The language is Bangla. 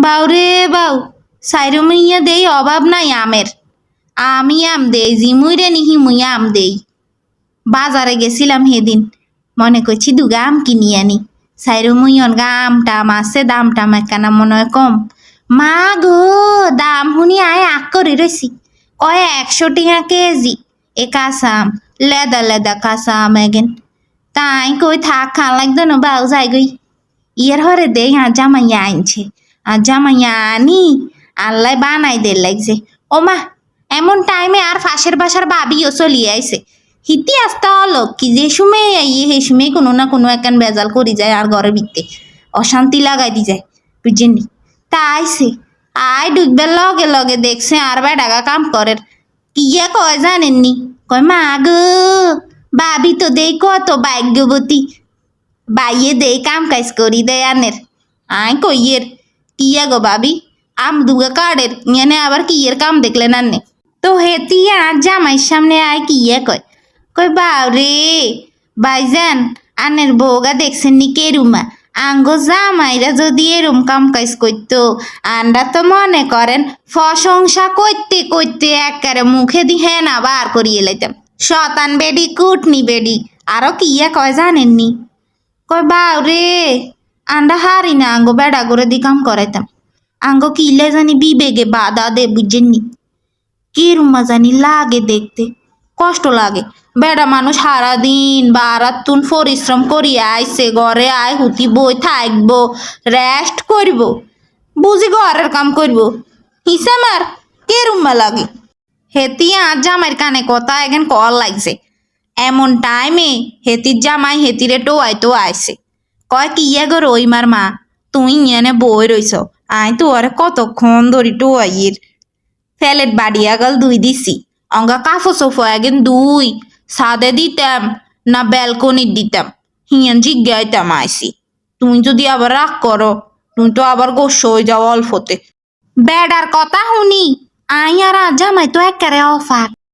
বাউরে বাউ, সাইরুমিয়া দেই অভাব নাই আমের। আমি আম দেই, জিমুইরে নিহি মুই আম দেই। বাজারে গেছিলাম সেদিন, মনে করছি দুগা আম কিনি আনি। সাইরুমিয়ন গা আম টাম আছে, দাম টাম একখানা মনে হয় কম। মা গো, দাম শুনি আয় আগ করে রয়েছি। কয় 100 টিয়া কেজি এ কাঁচা আম, লেদা লেদা কাঁচা আম এগেন। তাই কই থাক খান লাগতো না বাউ যাই গই। ইয়ের হরে দে আর জামাইয়া আনছে, আর জামাইয়া আনি আল্লাহ বানাই দে লাগছে। ও মা, এমন টাইমে আর ফাঁসের বাসার ভাবিও চলিয়ে আইছে। হিতি আসতে হলো কি যে সময় আইয়ে সেই সময় কোনো না কোনো একখান বেজাল করি যায় আর ঘরে ভিত্তে অশান্তি লাগাই দি যায়, বুঝছেন? তা আইছে, আয় ডুববার লগে লগে দেখছে আর বেডাগা কাম করের। কিয়া কয় জানেননি? কয় মা গো, ভাবি তো দেই কত ভাগ্যবতী, বাইয়ে দেই কাম কাজ করি দেয় আনের। আয় কইয়ের কিয়া গো ভাবি, আম দুগা কাড়ের ইয়ানে আবার কিয়ের কাম দেখলেন আন্নে। তো হেতি আর জামাইয়ের সামনে আয় কিয়া কয়, কই বাউরে ভাইজান, আনের বউগা দেখছেন নি কেরুমা, আঙ্গো জামাইরা যদি এরম কাম কাজ করতো আন্ডা তো মনে করেন প্রশংসা করতে করতে একেবারে মুখে দি হ্যাঁ না বার করিয়ে লাইতাম। শতান বেডি কুটনি বেডি আরো কিয়া কয় জানেননি? কয় বাউরে, আন্ডা হারি না আঙ্গো বেড়া করে দি কাম করাইতাম। আঙ্গো কিলে জানি বিবেগে বাধা দে, বুঝছেননি? কিরুমা জানি লাগে দেখতে, কষ্ট লাগে। বেড়া মানুষ সারাদিন বারাতুন পরিশ্রম করিয়া আইছে, ঘরে আয় হুতি বই থাকবো, রেস্ট করব, বুঝি ঘরের কাম করব, হিসামার কেরুমা লাগে। হেতি আর জামাইয়ের কানে কথা এখান কল লাগছে। এমন টাইমে হেতির জামাই হেতিরে টোয়াই তো আইছে। কয় কিয়া গো রইমার মা, তুই ইয়ানে বই রইছ, আই তো আর কতক্ষণ ধরি টোয়াইয়ের। ফেলেট বাড়িয়া গেল 2 দিছি, অঙ্গা কাফো সোফো এগেন 2 সাদে দিতাম না ব্যালকনি দিতাম, হিয়ান জিজ্ঞাইতাম আইসি। তুমি যদি আবার রাগ করো, তুমি তো আবার গোস্ব হয়ে যাও অল্পতে। বেড়ার কথা শুনি আই আর জামাই তো একেবারে অফার।